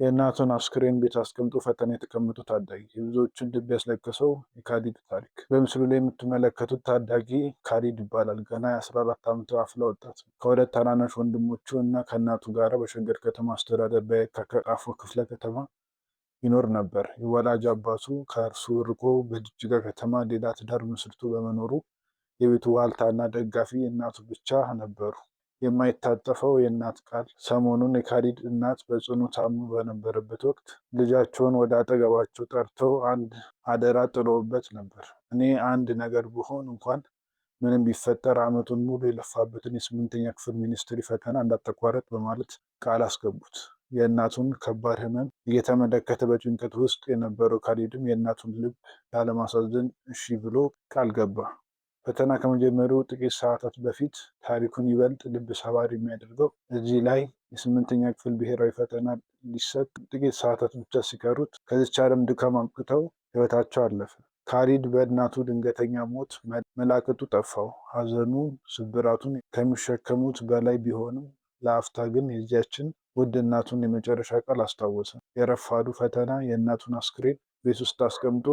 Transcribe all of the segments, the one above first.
የእናቱን አስክሬን ቤት አስቀምጦ ፈተና የተቀመጡ ታዳጊ የብዙዎቹን ልብ ያስለቀሰው የካሊድ ታሪክ። በምስሉ ላይ የምትመለከቱት ታዳጊ ካሊድ ይባላል። ገና የ14 ዓመቱ አፍላ ወጣት ነው። ከሁለት ታናናሽ ወንድሞቹ እና ከእናቱ ጋር በሸገር ከተማ አስተዳደር በየካ ጣፎ ክፍለ ከተማ ይኖር ነበር። የወላጅ አባቱ ከእርሱ ርቆ በጅጅጋ ከተማ ሌላ ትዳር መስርቶ በመኖሩ የቤቱ ዋልታና ደጋፊ እናቱ ብቻ ነበሩ። የማይታጠፈው የእናት ቃል። ሰሞኑን የካሊድ እናት በጽኑ ታሞ በነበረበት ወቅት ልጃቸውን ወደ አጠገባቸው ጠርተው አንድ አደራ ጥለውበት ነበር። እኔ አንድ ነገር ብሆን እንኳን ምንም ቢፈጠር ዓመቱን ሙሉ የለፋበትን የ8ኛ ክፍል ሚኒስትሪ ፈተና እንዳታቋርጥ በማለት ቃል አስገቡት። የእናቱን ከባድ ሕመም እየተመለከተ በጭንቀት ውስጥ የነበረው ካሊድም የእናቱን ልብ ላለማሳዘን እሺ ብሎ ቃል ገባ። ፈተና ከመጀመሩ ጥቂት ሰዓታት በፊት ታሪኩን ይበልጥ ልብ ሰባሪ የሚያደርገው እዚህ ላይ የ8ኛ ክፍል ብሔራዊ ፈተና ሊሰጥ ጥቂት ሰዓታት ብቻ ሲቀሩት ከዚች ዓለም ድካም አብቅተው ሕይወታቸው አለፈ። ካሊድ በእናቱ ድንገተኛ ሞት መላቅጡ ጠፋው። ሐዘኑ ስብራቱን ከሚሸከሙት በላይ ቢሆንም ለአፍታ ግን የዚያችን ውድ እናቱን የመጨረሻ ቃል አስታወሰ። የረፋዱ ፈተና የእናቱን አስክሬን ቤት ውስጥ አስቀምጦ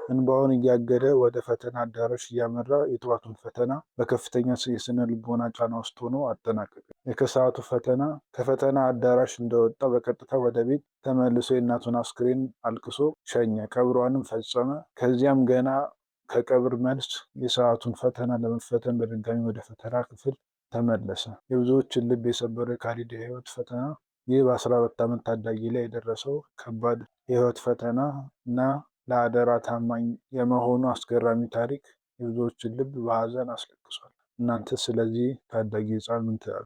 እንባውን እያገደ ወደ ፈተና አዳራሽ እያመራ የጠዋቱን ፈተና በከፍተኛ የስነ ልቦና ጫና ውስጥ ሆኖ አጠናቀቀ። የከሰዓቱ ፈተና ከፈተና አዳራሽ እንደወጣ በቀጥታ ወደ ቤት ተመልሶ የእናቱን አስክሬን አልቅሶ ሸኘ። ቀብሯንም ፈጸመ። ከዚያም ገና ከቀብር መልስ የሰዓቱን ፈተና ለመፈተን በድጋሚ ወደ ፈተና ክፍል ተመለሰ። የብዙዎችን ልብ የሰበረው የካሊድ የህይወት ፈተና ይህ በ14 ዓመት ታዳጊ ላይ የደረሰው ከባድ የህይወት ፈተና እና ለአደራ ታማኝ የመሆኑ አስገራሚ ታሪክ የብዙዎችን ልብ በሐዘን አስለቅሷል። እናንተ ስለዚህ ታዳጊ ህፃን ምን ትላላችሁ?